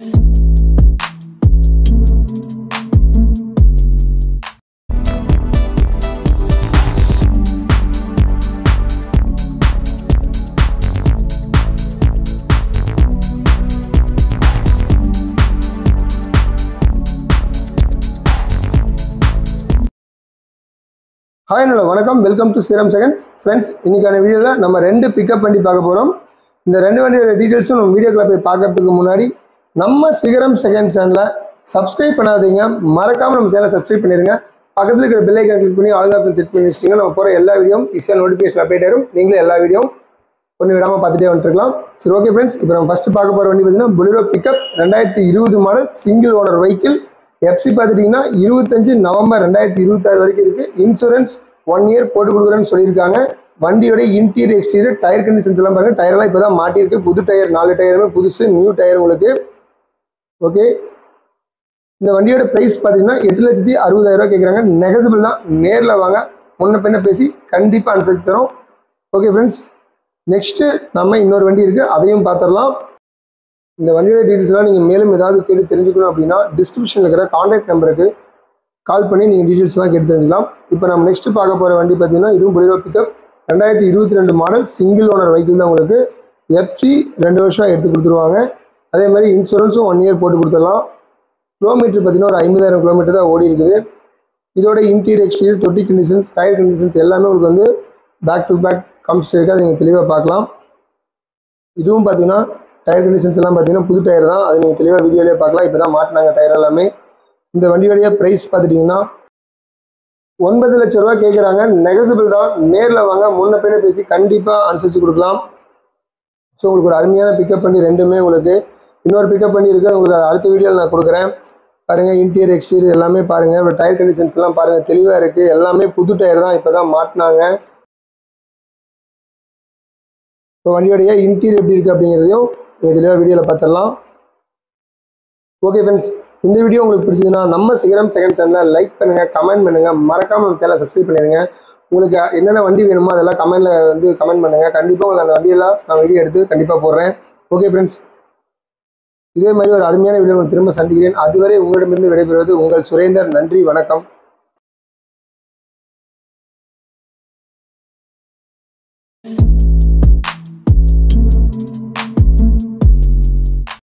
Hi hello வணக்கம், welcome to Sriram seconds. Friends, இன்னைக்கான வீடியோவில் நம்ம ரெண்டு பிக்கப் வண்டி பார்க்க போகிறோம். இந்த ரெண்டு வண்டியோட டீட்டெயில்ஸும் நம்ம வீடியோக்குள்ள போய் பார்க்கறதுக்கு முன்னாடி நம்ம ஸ்ரீராம் செகண்ட் சேனலை சப்ஸ்கிரைப் பண்ணாதீங்க, மறக்காமல் நம்ம சேனலை சப்ஸ்கிரைப் பண்ணிடுங்க. பக்கத்தில் இருக்கிற பெல் ஐக்கான் கிளிக் பண்ணி ஆல் ஆப்ஷன் செட் பண்ணி வச்சிட்டிங்கன்னா நம்ம போகிற எல்லா வீடியோவும் ஈஸியாக நோட்டிஃபிகேஷன் அப்டேட் ஆகும். நீங்களும் எல்லா வீடியோவும் ஒன்று விடாமல் பார்த்துட்டே வந்துருக்கலாம். சரி, ஓகே ஃப்ரெண்ட்ஸ், இப்போ நம்ம ஃபஸ்ட்டு பார்க்க போகிற வண்டி பார்த்தீங்கன்னா Bolero pickup 2020 model single owner vehicle. FC பார்த்துட்டிங்கன்னா 25 நவம்பர் 2026 வரைக்கும் இருக்குது. இன்சூரன்ஸ் 1 இயர் போட்டு கொடுக்குறேன்னு சொல்லியிருக்காங்க. வண்டியோட இன்டீரியர் எக்ஸ்டீரியர் டயர் கண்டிஷன்ஸ் எல்லாம் பாருங்கள். டயரெல்லாம் இப்போ தான் மாட்டியிருக்கு. புது டயர் 4 டயருமே புதுசு, நியூ டயர் உங்களுக்கு. ஓகே, இந்த வண்டியோட ப்ரைஸ் பார்த்தீங்கன்னா 8,60,000 கேட்குறாங்க. நெகசிபிள் தான். நேரில் வாங்க, முன்ன பின்ன பேசி கண்டிப்பாக அனுசரித்து தரோம். ஓகே ஃப்ரெண்ட்ஸ், நெக்ஸ்ட்டு நம்ம இன்னொரு வண்டி இருக்குது, அதையும் பார்த்துடலாம். இந்த வண்டியோட டீட்டெயில்ஸ்லாம் நீங்கள் மேலும் ஏதாவது கேட்டு தெரிஞ்சுக்கணும் அப்படின்னா டிஸ்கிரிப்ஷனில் இருக்கிற கான்டாக்ட் நம்பருக்கு கால் பண்ணி நீங்கள் டீட்டெயில்ஸ்லாம் கேட்டு தெரிஞ்சுக்கலாம். இப்போ நம்ம நெக்ஸ்ட்டு பார்க்க போகிற வண்டி பார்த்தீங்கன்னா இதுவும் Bolero pickup 2022 model single owner vehicle தான். உங்களுக்கு எஃப்சி 2 வருஷம் எடுத்து கொடுத்துருவாங்க. அதே மாதிரி இன்சூரன்ஸும் 1 இயர் போட்டு கொடுத்துடலாம். கிலோமீட்டர் பார்த்தீங்கன்னா ஒரு 50,000 கிலோமீட்டர் தான் ஓடி இருக்குது. இதோட இன்டீரியர் எக்ஸ்டீரியர் தொட்டி கண்டிஷன்ஸ் டயர் கண்டிஷன்ஸ் எல்லாமே உங்களுக்கு வந்து பேக் டு பேக் காமிச்சிட்டு இருக்குது. அதை நீங்கள் தெளிவாக பார்க்கலாம். இதுவும் பார்த்தீங்கன்னா டயர் கண்டிஷன்ஸ் எல்லாம் பார்த்தீங்கன்னா புது டயர் தான். அது நீங்கள் தெளிவாக வீடியோலேயே பார்க்கலாம். இப்போ தான் மாட்டினாங்க டயர் எல்லாமே. இந்த வண்டியோடைய ப்ரைஸ் பார்த்துட்டிங்கன்னா 9 லட்ச ரூபா கேட்குறாங்க. நெகசிபிள் தான். நேரில் வாங்க, முன்ன பின்ன பேசி கண்டிப்பாக அனுசரித்து கொடுக்கலாம். ஸோ உங்களுக்கு ஒரு அருமையான பிக்கப் பண்ணி ரெண்டுமே உங்களுக்கு இன்னொரு பிக்கப் பண்ணி இருக்குது. உங்களுக்கு அடுத்த வீடியோவில் நான் கொடுக்குறேன். பாருங்கள், இன்டீரியர் எக்ஸ்டீரியர் எல்லாமே பாருங்கள். இப்போ டயர் கண்டிஷன்ஸ் எல்லாம் பாருங்கள், தெளிவாக இருக்குது. எல்லாமே புது டயர் தான், இப்போ தான் மாட்டினாங்க. இப்போ வண்டியோடைய இன்டீரியர் எப்படி இருக்குது அப்படிங்கிறதையும் தெளிவாக வீடியோவில் பார்த்துடலாம். ஓகே ஃப்ரெண்ட்ஸ், இந்த வீடியோ உங்களுக்கு பிடிச்சதுன்னா நம்ம ஸ்ரீராம் செகண்ட் சேனலை லைக் பண்ணுங்கள், கமெண்ட் பண்ணுங்கள், மறக்காமல் நம்ம சேனலை சப்ஸ்கிரைப் பண்ணிடுங்க. உங்களுக்கு என்னென்ன வண்டி வேணுமோ அதெல்லாம் கமெண்ட்டில் வந்து கமெண்ட் பண்ணுங்கள். கண்டிப்பாக உங்களுக்கு அந்த வண்டியெல்லாம் நான் வீடியோ எடுத்து கண்டிப்பாக போடுறேன். ஓகே ஃப்ரெண்ட்ஸ், இதே மாதிரி ஒரு அருமையான வீடியோ திரும்ப சந்திக்கிறேன். அதுவரை உங்களிடமிருந்து விடைபெறுவது உங்கள் சுரேந்தர். நன்றி, வணக்கம்.